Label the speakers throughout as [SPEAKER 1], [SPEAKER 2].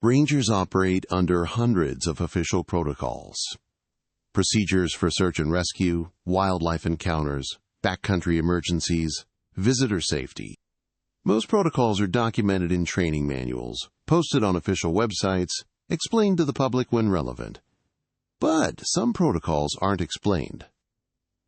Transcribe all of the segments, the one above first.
[SPEAKER 1] Rangers operate under hundreds of official protocols. Procedures for search and rescue, wildlife encounters, backcountry emergencies, visitor safety. Most protocols are documented in training manuals, posted on official websites, explained to the public when relevant. But some protocols aren't explained.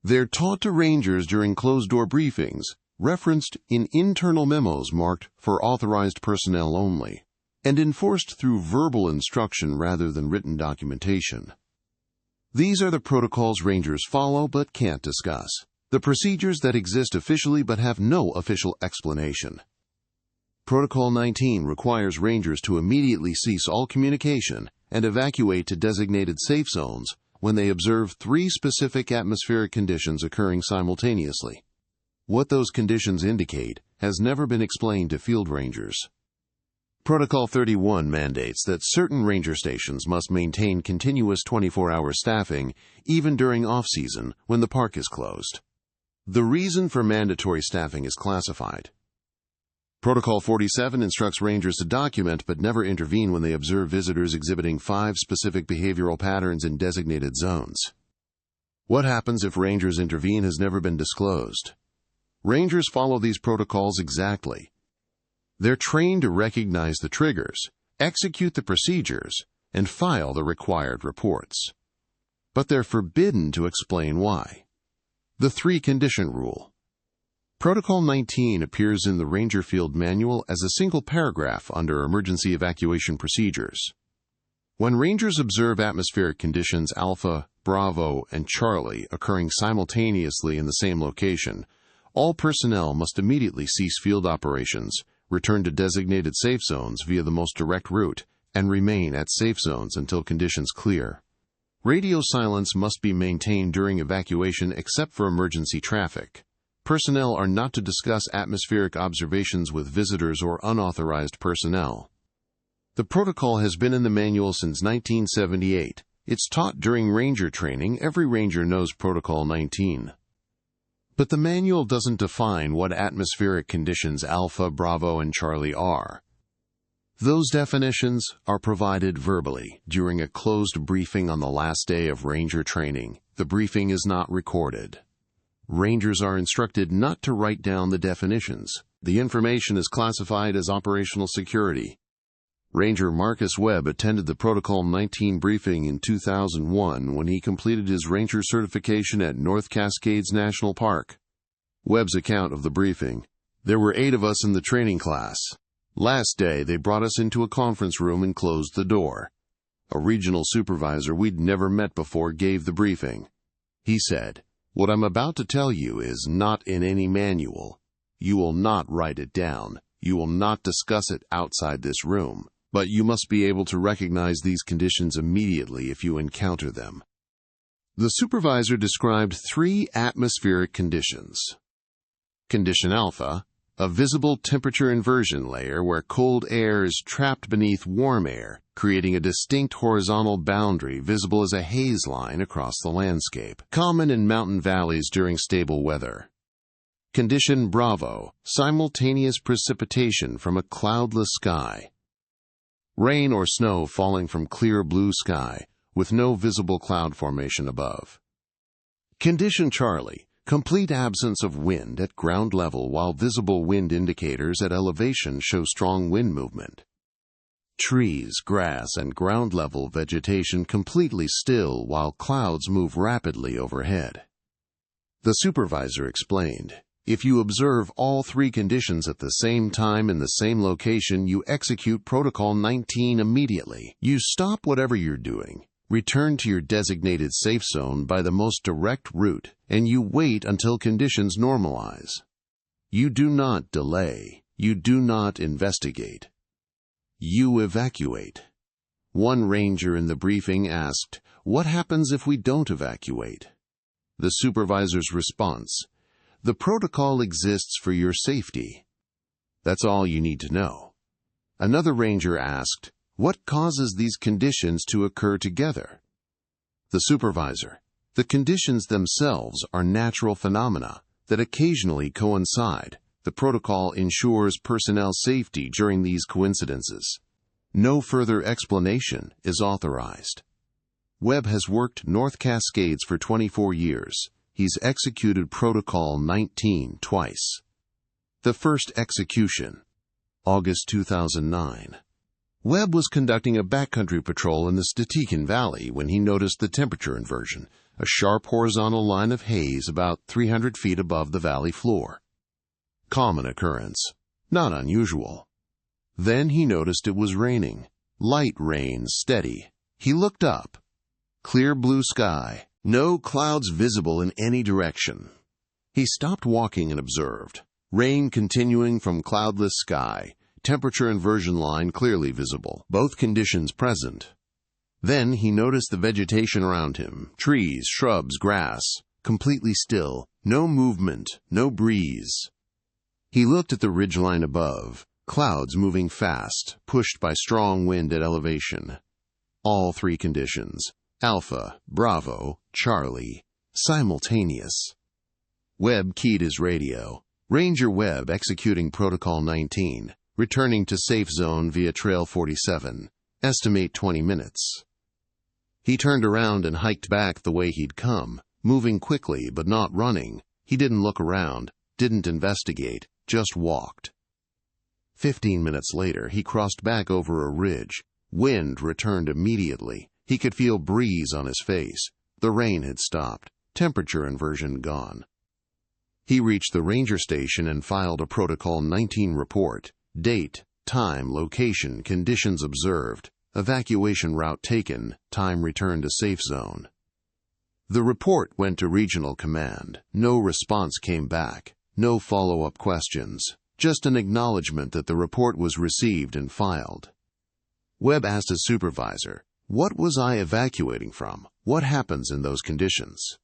[SPEAKER 1] They're taught to Rangers during closed-door briefings, referenced in internal memos marked for authorized personnel only, and enforced through verbal instruction rather than written documentation. These are the protocols Rangers follow but can't discuss, the procedures that exist officially but have no official explanation. Protocol 19 requires Rangers to immediately cease all communication and evacuate to designated safe zones when they observe 3 specific atmospheric conditions occurring simultaneously. What those conditions indicate has never been explained to field rangers. Protocol 31 mandates that certain ranger stations must maintain continuous 24-hour staffing even during off-season when the park is closed. The reason for mandatory staffing is classified. Protocol 47 instructs rangers to document but never intervene when they observe visitors exhibiting 5 specific behavioral patterns in designated zones. What happens if rangers intervene has never been disclosed. Rangers follow these protocols exactly. They're trained to recognize the triggers, execute the procedures, and file the required reports. But they're forbidden to explain why. The 3-condition rule. Protocol 19 appears in the Ranger Field Manual as a single paragraph under Emergency Evacuation Procedures. When Rangers observe atmospheric conditions Alpha, Bravo, and Charlie occurring simultaneously in the same location, all personnel must immediately cease field operations, return to designated safe zones via the most direct route, and remain at safe zones until conditions clear. Radio silence must be maintained during evacuation except for emergency traffic. Personnel are not to discuss atmospheric observations with visitors or unauthorized personnel. The protocol has been in the manual since 1978. It's taught during Ranger training. Every Ranger knows Protocol 19. But the manual doesn't define what atmospheric conditions Alpha, Bravo, and Charlie are. Those definitions are provided verbally during a closed briefing on the last day of Ranger training. The briefing is not recorded. Rangers are instructed not to write down the definitions. The information is classified as operational security. Ranger Marcus Webb attended the Protocol 19 briefing in 2001 when he completed his Ranger certification at North Cascades National Park. Webb's account of the briefing: "There were 8 of us in the training class. Last day, they brought us into a conference room and closed the door. A regional supervisor we'd never met before gave the briefing. He said, 'What I'm about to tell you is not in any manual. You will not write it down. You will not discuss it outside this room. But you must be able to recognize these conditions immediately if you encounter them.'" The supervisor described 3 atmospheric conditions. Condition Alpha, a visible temperature inversion layer where cold air is trapped beneath warm air, creating a distinct horizontal boundary visible as a haze line across the landscape, common in mountain valleys during stable weather. Condition Bravo, simultaneous precipitation from a cloudless sky. Rain or snow falling from clear blue sky, with no visible cloud formation above. Condition Charlie, complete absence of wind at ground level while visible wind indicators at elevation show strong wind movement. Trees, grass, and ground-level vegetation completely still while clouds move rapidly overhead. The supervisor explained, "If you observe all 3 conditions at the same time in the same location, you execute Protocol 19 immediately. You stop whatever you're doing, return to your designated safe zone by the most direct route, and you wait until conditions normalize. You do not delay. You do not investigate. You evacuate." One ranger in the briefing asked, "What happens if we don't evacuate?" The supervisor's response: "The protocol exists for your safety. That's all you need to know." Another ranger asked, "What causes these conditions to occur together?" The supervisor: "The conditions themselves are natural phenomena that occasionally coincide. The protocol ensures personnel safety during these coincidences." No further explanation is authorized. Webb has worked North Cascades for 24 years. He's executed Protocol 19 twice. The first execution, August 2009. Webb was conducting a backcountry patrol in the Stehekin Valley when he noticed the temperature inversion, a sharp horizontal line of haze about 300 feet above the valley floor. Common occurrence, not unusual. Then he noticed it was raining. Light rain, steady. He looked up. Clear blue sky. No clouds visible in any direction. He stopped walking and observed. Rain continuing from cloudless sky. Temperature inversion line clearly visible. Both conditions present. Then he noticed the vegetation around him. Trees, shrubs, grass. Completely still. No movement. No breeze. He looked at the ridgeline above. Clouds moving fast, pushed by strong wind at elevation. All three conditions. Alpha, Bravo, Charlie, simultaneous. Webb keyed his radio. Ranger Webb executing Protocol 19, returning to safe zone via Trail 47. Estimate 20 minutes. He turned around and hiked back the way he'd come, moving quickly but not running. He didn't look around, didn't investigate, just walked. 15 minutes later, he crossed back over a ridge. Wind returned immediately. He could feel breeze on his face. The rain had stopped. Temperature inversion gone. He reached the ranger station and filed a Protocol 19 report. Date, time, location, conditions observed, evacuation route taken, time returned to safe zone. The report went to Regional Command. No response came back. No follow-up questions. Just an acknowledgement that the report was received and filed. Webb asked his supervisor, "What was I evacuating from? What happens in those conditions?"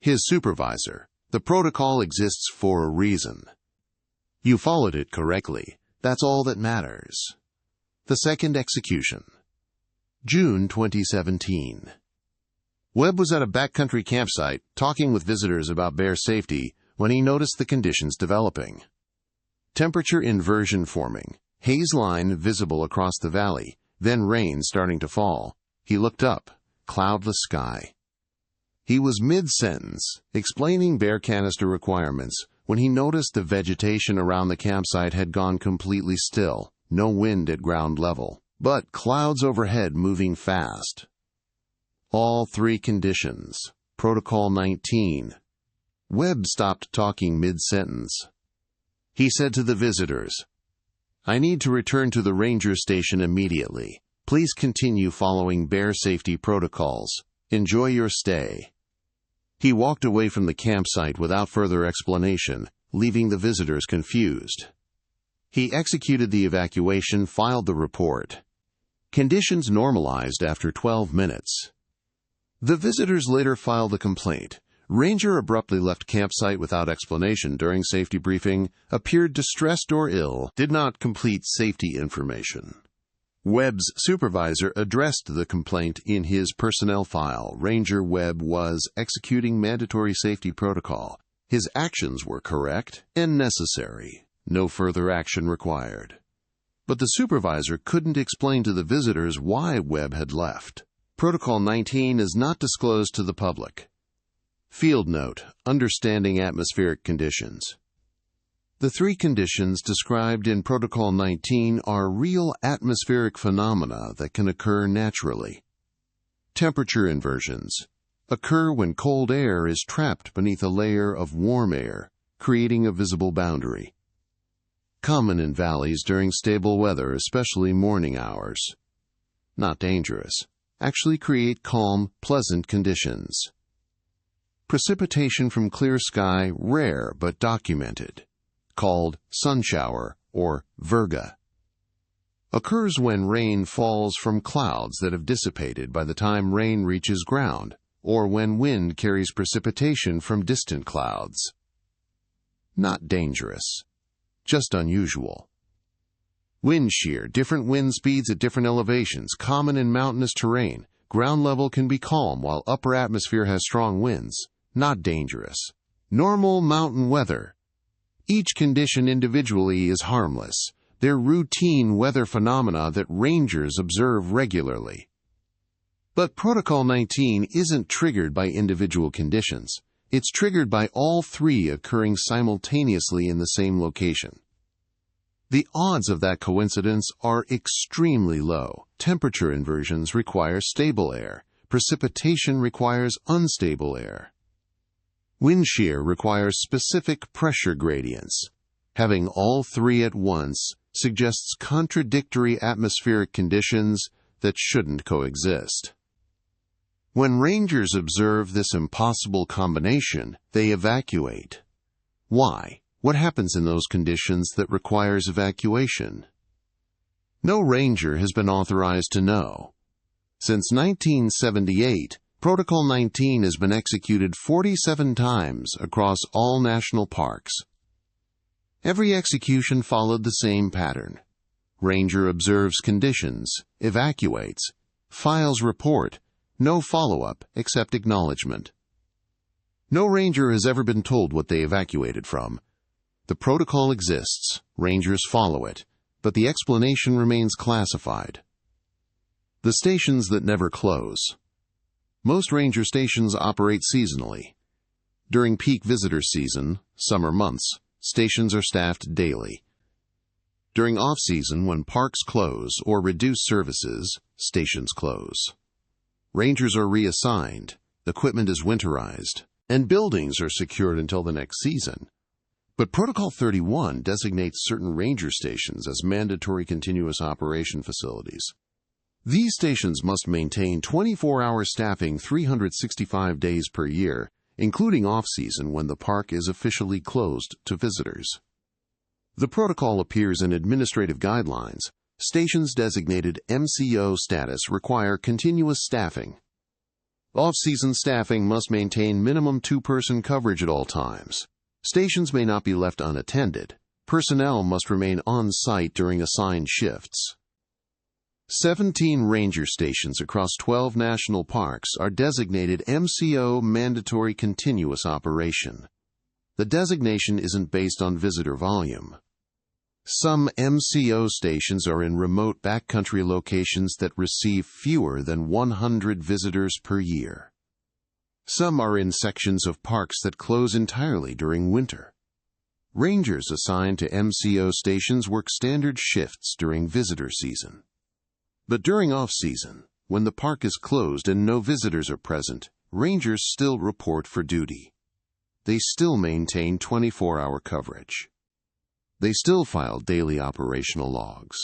[SPEAKER 1] His supervisor, "The protocol exists for a reason. You followed it correctly. That's all that matters." The second execution. June 2017. Webb was at a backcountry campsite talking with visitors about bear safety when he noticed the conditions developing. Temperature inversion forming, haze line visible across the valley, then rain starting to fall. He looked up, cloudless sky. He was mid-sentence, explaining bear canister requirements, when he noticed the vegetation around the campsite had gone completely still, no wind at ground level, but clouds overhead moving fast. All three conditions. Protocol 19. Webb stopped talking mid-sentence. He said to the visitors, "I need to return to the ranger station immediately. Please continue following bear safety protocols. Enjoy your stay." He walked away from the campsite without further explanation, leaving the visitors confused. He executed the evacuation, filed the report. Conditions normalized after 12 minutes. The visitors later filed a complaint. Ranger abruptly left campsite without explanation during safety briefing, appeared distressed or ill, did not complete safety information. Webb's supervisor addressed the complaint in his personnel file. Ranger Webb was executing mandatory safety protocol. His actions were correct and necessary. No further action required. But the supervisor couldn't explain to the visitors why Webb had left. Protocol 19 is not disclosed to the public. Field note: Understanding atmospheric conditions. The three conditions described in Protocol 19 are real atmospheric phenomena that can occur naturally. Temperature inversions occur when cold air is trapped beneath a layer of warm air, creating a visible boundary. Common in valleys during stable weather, especially morning hours. Not dangerous. Actually create calm, pleasant conditions. Precipitation from clear sky, rare but documented, called sunshower or virga. Occurs when rain falls from clouds that have dissipated by the time rain reaches ground, or when wind carries precipitation from distant clouds. Not dangerous, just unusual. Wind shear, different wind speeds at different elevations, common in mountainous terrain. Ground level can be calm while upper atmosphere has strong winds. Not dangerous. Normal mountain weather. Each condition individually is harmless. They're routine weather phenomena that rangers observe regularly. But Protocol 19 isn't triggered by individual conditions. It's triggered by all three occurring simultaneously in the same location. The odds of that coincidence are extremely low. Temperature inversions require stable air. Precipitation requires unstable air. Wind shear requires specific pressure gradients. Having all three at once suggests contradictory atmospheric conditions that shouldn't coexist. When rangers observe this impossible combination, they evacuate. Why? What happens in those conditions that requires evacuation? No ranger has been authorized to know. Since 1978, Protocol 19 has been executed 47 times across all national parks. Every execution followed the same pattern. Ranger observes conditions, evacuates, files report, no follow-up except acknowledgement. No ranger has ever been told what they evacuated from. The protocol exists, rangers follow it, but the explanation remains classified. The stations that never close. Most ranger stations operate seasonally. During peak visitor season, summer months, stations are staffed daily. During off-season, when parks close or reduce services, stations close. Rangers are reassigned, equipment is winterized, and buildings are secured until the next season. But Protocol 31 designates certain ranger stations as mandatory continuous operation facilities. These stations must maintain 24-hour staffing 365 days per year, including off-season when the park is officially closed to visitors. The protocol appears in administrative guidelines. Stations designated MCO status require continuous staffing. Off-season staffing must maintain minimum 2-person coverage at all times. Stations may not be left unattended. Personnel must remain on-site during assigned shifts. 17 ranger stations across 12 national parks are designated MCO mandatory continuous operation. The designation isn't based on visitor volume. Some MCO stations are in remote backcountry locations that receive fewer than 100 visitors per year. Some are in sections of parks that close entirely during winter. Rangers assigned to MCO stations work standard shifts during visitor season. But during off-season, when the park is closed and no visitors are present, rangers still report for duty. They still maintain 24-hour coverage. They still file daily operational logs.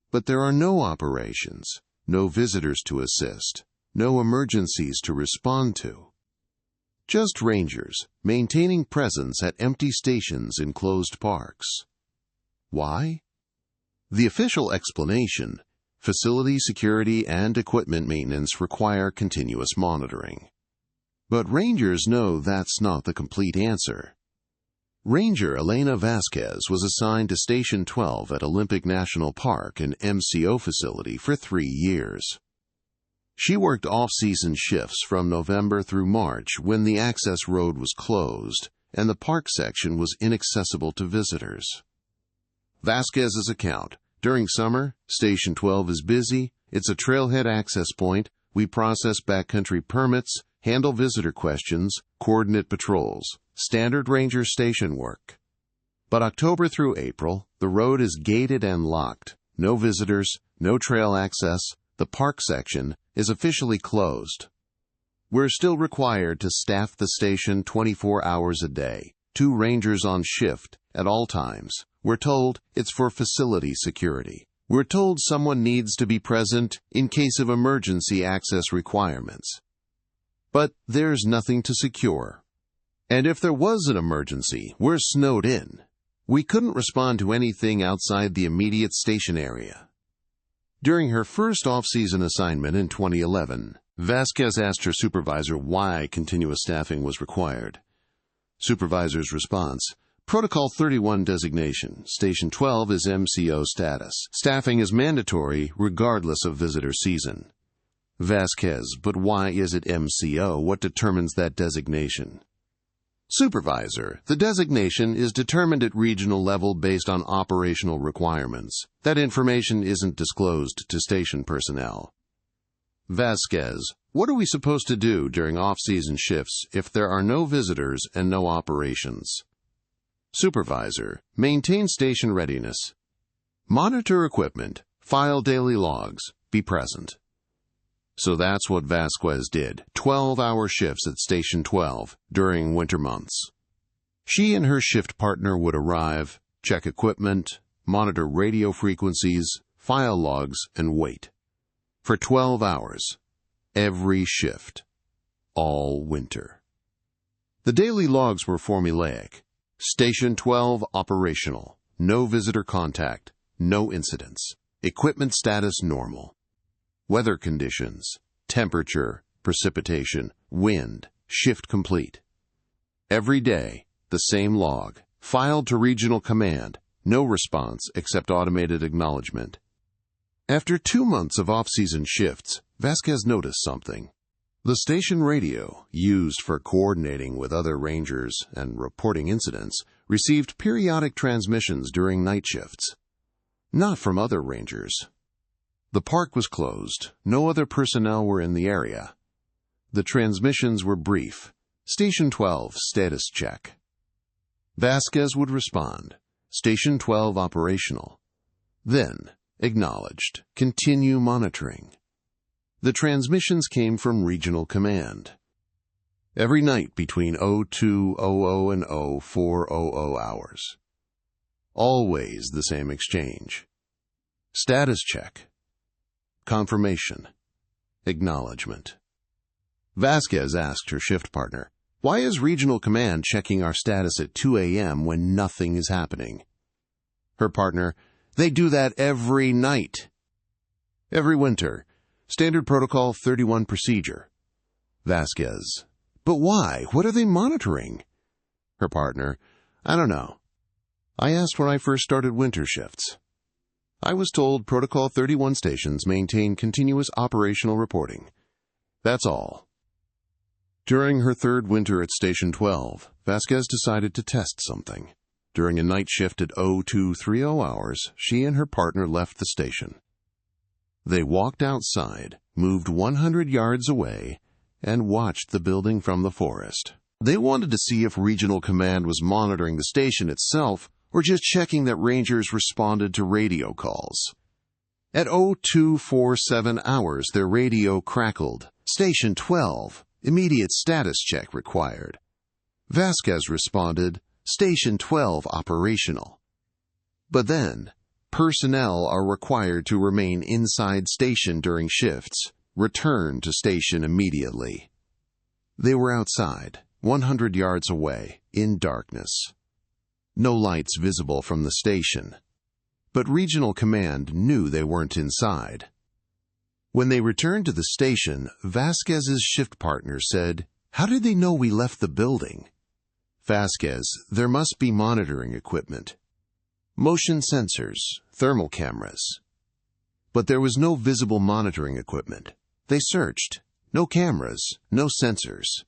[SPEAKER 1] But there are no operations, no visitors to assist, no emergencies to respond to. Just rangers maintaining presence at empty stations in closed parks. Why? The official explanation: facility security and equipment maintenance require continuous monitoring. But rangers know that's not the complete answer. Ranger Elena Vasquez was assigned to Station 12 at Olympic National Park, an MCO facility, for 3 years. She worked off-season shifts from November through March when the access road was closed and the park section was inaccessible to visitors. Vasquez's account: during summer, Station 12 is busy. It's a trailhead access point. We process backcountry permits, handle visitor questions, coordinate patrols. Standard ranger station work. But October through April, the road is gated and locked. No visitors, no trail access. The park section is officially closed. We're still required to staff the station 24 hours a day, 2 rangers on shift at all times. We're told it's for facility security. We're told someone needs to be present in case of emergency access requirements. But there's nothing to secure. And if there was an emergency, we're snowed in. We couldn't respond to anything outside the immediate station area. During her first off-season assignment in 2011, Vasquez asked her supervisor why continuous staffing was required. Supervisor's response: Protocol 31 designation. Station 12 is MCO status. Staffing is mandatory regardless of visitor season. Vasquez: but why is it MCO? What determines that designation? Supervisor. The designation is determined at regional level based on operational requirements. That information isn't disclosed to station personnel. Vasquez. What are we supposed to do during off-season shifts if there are no visitors and no operations? Supervisor. Maintain station readiness. Monitor equipment. File daily logs. Be present. So that's what Vasquez did, 12-hour shifts at Station 12 during winter months. She and her shift partner would arrive, check equipment, monitor radio frequencies, file logs, and wait. For 12 hours. Every shift. All winter. The daily logs were formulaic. Station 12 operational. No visitor contact. No incidents. Equipment status normal. Weather conditions, temperature, precipitation, wind, shift complete. Every day, the same log, filed to regional command, no response except automated acknowledgement. After 2 months of off-season shifts, Vasquez noticed something. The station radio, used for coordinating with other rangers and reporting incidents, received periodic transmissions during night shifts. Not from other rangers. The park was closed. No other personnel were in the area. The transmissions were brief. Station 12, status check. Vasquez would respond. Station 12 operational. Then, acknowledged. Continue monitoring. The transmissions came from regional command. Every night between 02:00 and 04:00 hours. Always the same exchange. Status check. Confirmation. Acknowledgement. Vasquez asked her shift partner, "Why is Regional Command checking our status at 2 a.m. when nothing is happening?" Her partner, "They do that every night." Every winter. Standard Protocol 31 procedure. Vasquez, "But why? What are they monitoring?" Her partner, "I don't know. I asked when I first started winter shifts. I was told Protocol 31 stations maintain continuous operational reporting. That's all." During her third winter at Station 12, Vasquez decided to test something. During a night shift at 02:30 hours, she and her partner left the station. They walked outside, moved 100 yards away, and watched the building from the forest. They wanted to see if Regional Command was monitoring the station itself or just checking that rangers responded to radio calls. At 02:47 hours, their radio crackled. Station 12, immediate status check required. Vasquez responded, Station 12 operational. But then, personnel are required to remain inside station during shifts. Return to station immediately. They were outside, 100 yards away, in darkness. No lights visible from the station. But Regional Command knew they weren't inside. When they returned to the station, Vasquez's shift partner said, "How did they know we left the building?" Vasquez, "There must be monitoring equipment. Motion sensors, thermal cameras." But there was no visible monitoring equipment. They searched. No cameras, no sensors.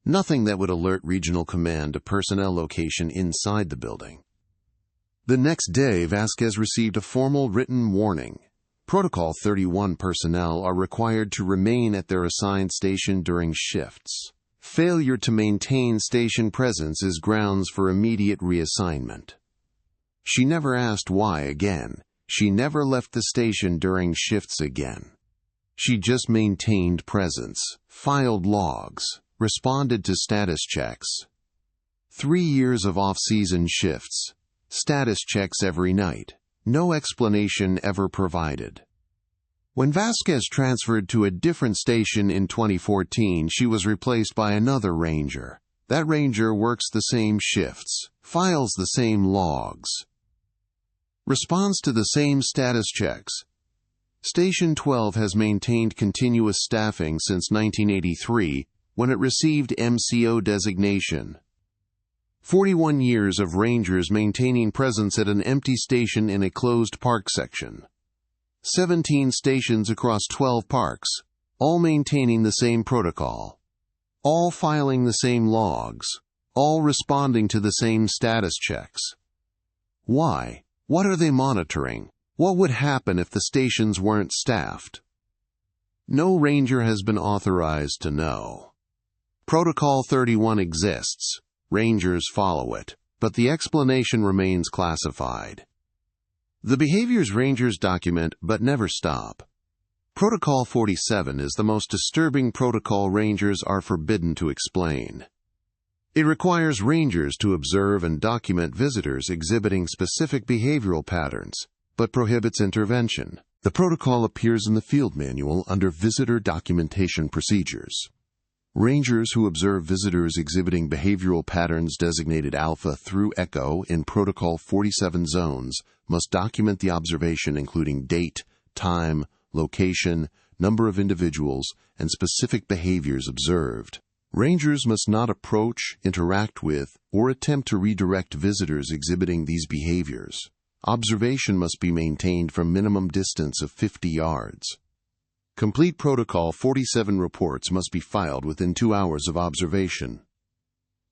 [SPEAKER 1] Nothing that would alert Regional Command to personnel location inside the building. The next day, Vasquez received a formal written warning. Protocol 31 personnel are required to remain at their assigned station during shifts. Failure to maintain station presence is grounds for immediate reassignment. She never asked why again. She never left the station during shifts again. She just maintained presence, filed logs, responded to status checks. 3 years of off-season shifts. Status checks every night. No explanation ever provided. When Vasquez transferred to a different station in 2014, she was replaced by another ranger. That ranger works the same shifts, files the same logs, responds to the same status checks. Station 12 has maintained continuous staffing since 1983, when it received MCO designation. 41 years of rangers maintaining presence at an empty station in a closed park section. 17 stations across 12 parks, all maintaining the same protocol, all filing the same logs, all responding to the same status checks. Why? What are they monitoring? What would happen if the stations weren't staffed? No ranger has been authorized to know. Protocol 31 exists. Rangers follow it, but the explanation remains classified. The behaviors rangers document but never stop. Protocol 47 is the most disturbing protocol rangers are forbidden to explain. It requires rangers to observe and document visitors exhibiting specific behavioral patterns, but prohibits intervention. The protocol appears in the field manual under Visitor Documentation Procedures. Rangers who observe visitors exhibiting behavioral patterns designated Alpha through Echo in Protocol 47 zones must document the observation including date, time, location, number of individuals, and specific behaviors observed. Rangers must not approach, interact with, or attempt to redirect visitors exhibiting these behaviors. Observation must be maintained from minimum distance of 50 yards. Complete Protocol 47 reports must be filed within 2 hours of observation.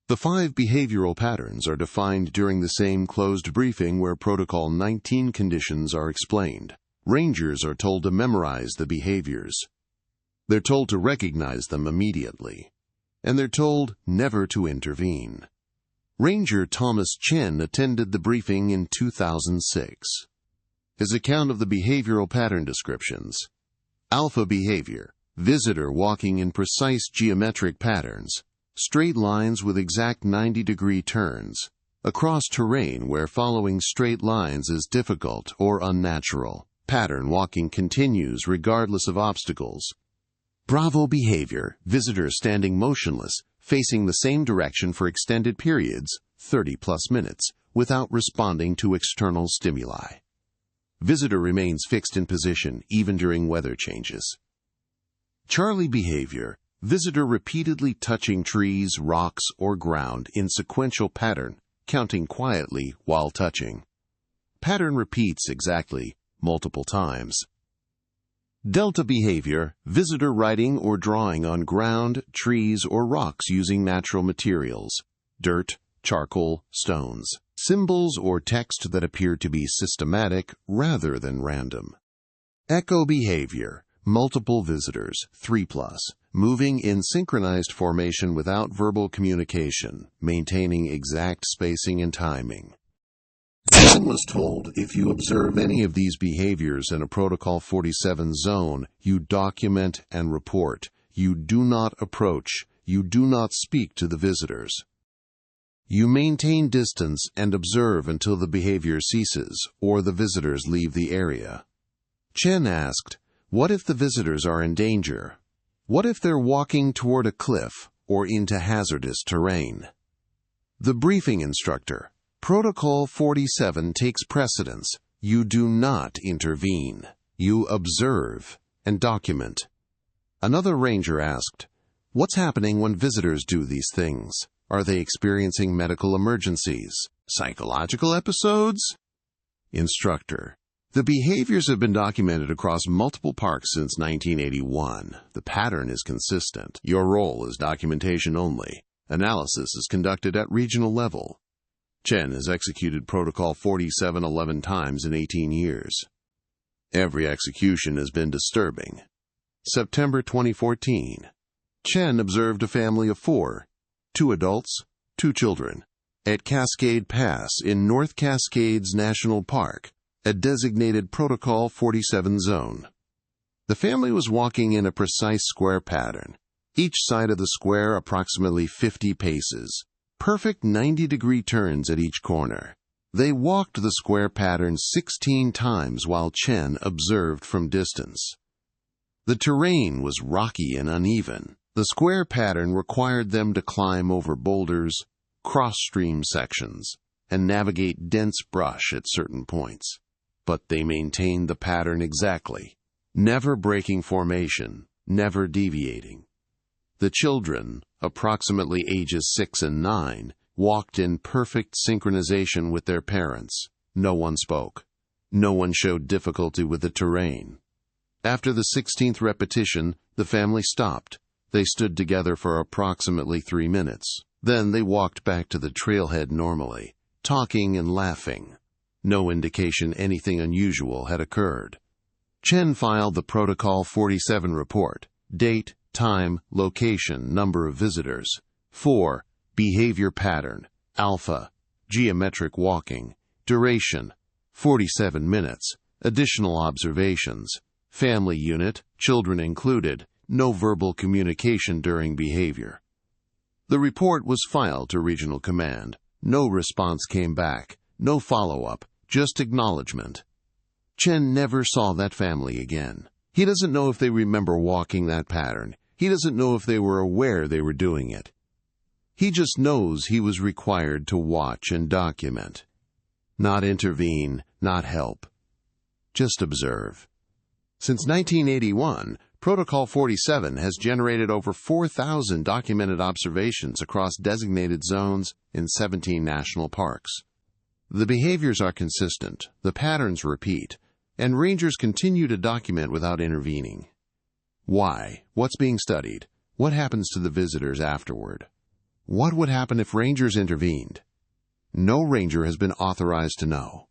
[SPEAKER 1] The 5 behavioral patterns are defined during the same closed briefing where Protocol 19 conditions are explained. Rangers are told to memorize the behaviors. They're told to recognize them immediately. And they're told never to intervene. Ranger Thomas Chen attended the briefing in 2006. His account of the behavioral pattern descriptions. Alpha behavior, visitor walking in precise geometric patterns, straight lines with exact 90-degree turns, across terrain where following straight lines is difficult or unnatural. Pattern walking continues regardless of obstacles. Bravo behavior, visitor standing motionless, facing the same direction for extended periods, 30+ minutes, without responding to external stimuli. Visitor remains fixed in position even during weather changes. Charlie behavior, visitor repeatedly touching trees, rocks, or ground in sequential pattern, counting quietly while touching. Pattern repeats exactly, multiple times. Delta behavior, visitor writing or drawing on ground, trees, or rocks using natural materials, dirt, charcoal, stones, symbols or text that appear to be systematic rather than random. Echo behavior, multiple visitors, 3+, moving in synchronized formation without verbal communication, maintaining exact spacing and timing. Chen was told if you observe any of these behaviors in a Protocol 47 zone, you document and report. You do not approach. You do not speak to the visitors. You maintain distance and observe until the behavior ceases or the visitors leave the area. Chen asked, what if the visitors are in danger? What if they're walking toward a cliff or into hazardous terrain? The briefing instructor, Protocol 47 takes precedence. You do not intervene. You observe and document. Another ranger asked, what's happening when visitors do these things? Are they experiencing medical emergencies? Psychological episodes? Instructor, the behaviors have been documented across multiple parks since 1981. The pattern is consistent. Your role is documentation only. Analysis is conducted at regional level. Chen has executed Protocol 47 11 times in 18 years. Every execution has been disturbing. September 2014. Chen observed a family of 4, 2 adults, 2 children, at Cascade Pass in North Cascades National Park, a designated Protocol 47 zone. The family was walking in a precise square pattern, each side of the square approximately 50 paces. Perfect 90-degree turns at each corner. They walked the square pattern 16 times while Chen observed from distance. The terrain was rocky and uneven. The square pattern required them to climb over boulders, cross stream sections, and navigate dense brush at certain points. But they maintained the pattern exactly, never breaking formation, never deviating. The children, approximately ages 6 and 9, walked in perfect synchronization with their parents. No one spoke. No one showed difficulty with the terrain. After the 16th repetition, the family stopped. They stood together for approximately 3 minutes. Then they walked back to the trailhead normally, talking and laughing. No indication anything unusual had occurred. Chen filed the Protocol 47 report: date, time, location, number of visitors. 4. Behavior pattern: alpha, geometric walking, duration, 47 minutes, additional observations, family unit, children included, no verbal communication during behavior. The report was filed to Regional Command. No response came back, no follow-up, just acknowledgement. Chen never saw that family again. He doesn't know if they remember walking that pattern. He doesn't know if they were aware they were doing it. He just knows he was required to watch and document. Not intervene, not help. Just observe. Since 1981, Protocol 47 has generated over 4,000 documented observations across designated zones in 17 national parks. The behaviors are consistent, the patterns repeat, and rangers continue to document without intervening. Why? What's being studied? What happens to the visitors afterward? What would happen if rangers intervened? No ranger has been authorized to know.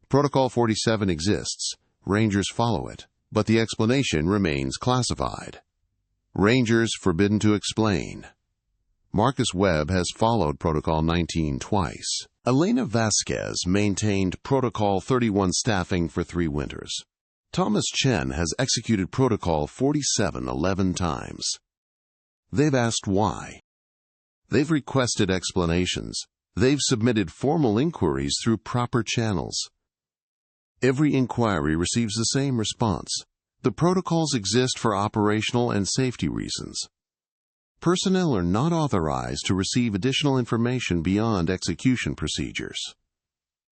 [SPEAKER 1] Protocol 47 exists. Rangers follow it, but the explanation remains classified. Rangers forbidden to explain. Marcus Webb has followed Protocol 19 twice. Elena Vasquez maintained Protocol 31 staffing for 3 winters. Thomas Chen has executed Protocol 47 11 times. They've asked why. They've requested explanations. They've submitted formal inquiries through proper channels. Every inquiry receives the same response. The protocols exist for operational and safety reasons. Personnel are not authorized to receive additional information beyond execution procedures.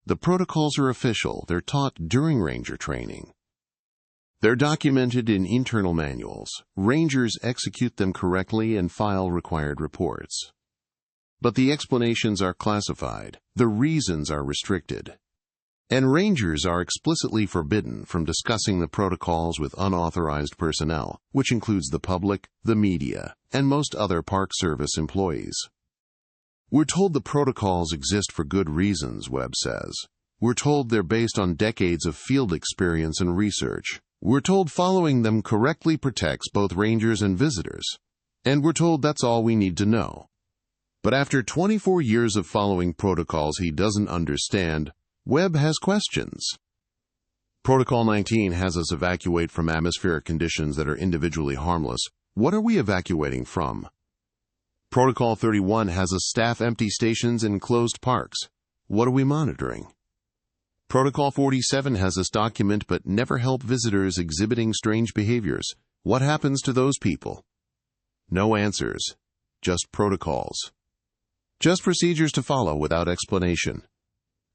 [SPEAKER 1] The protocols are official. They're taught during ranger training. They're documented in internal manuals. Rangers execute them correctly and file required reports. But the explanations are classified. The reasons are restricted. And rangers are explicitly forbidden from discussing the protocols with unauthorized personnel, which includes the public, the media, and most other Park Service employees. We're told the protocols exist for good reasons, Webb says. We're told they're based on decades of field experience and research. We're told following them correctly protects both rangers and visitors. And we're told that's all we need to know. But after 24 years of following protocols he doesn't understand, Webb has questions. Protocol 19 has us evacuate from atmospheric conditions that are individually harmless. What are we evacuating from? Protocol 31 has us staff empty stations in closed parks. What are we monitoring? Protocol 47 has us document but never help visitors exhibiting strange behaviors. What happens to those people? No answers. Just protocols. Just procedures to follow without explanation.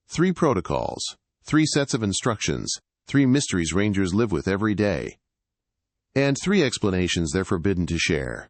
[SPEAKER 1] 3 protocols, 3 sets of instructions, 3 mysteries rangers live with every day, and 3 explanations they're forbidden to share.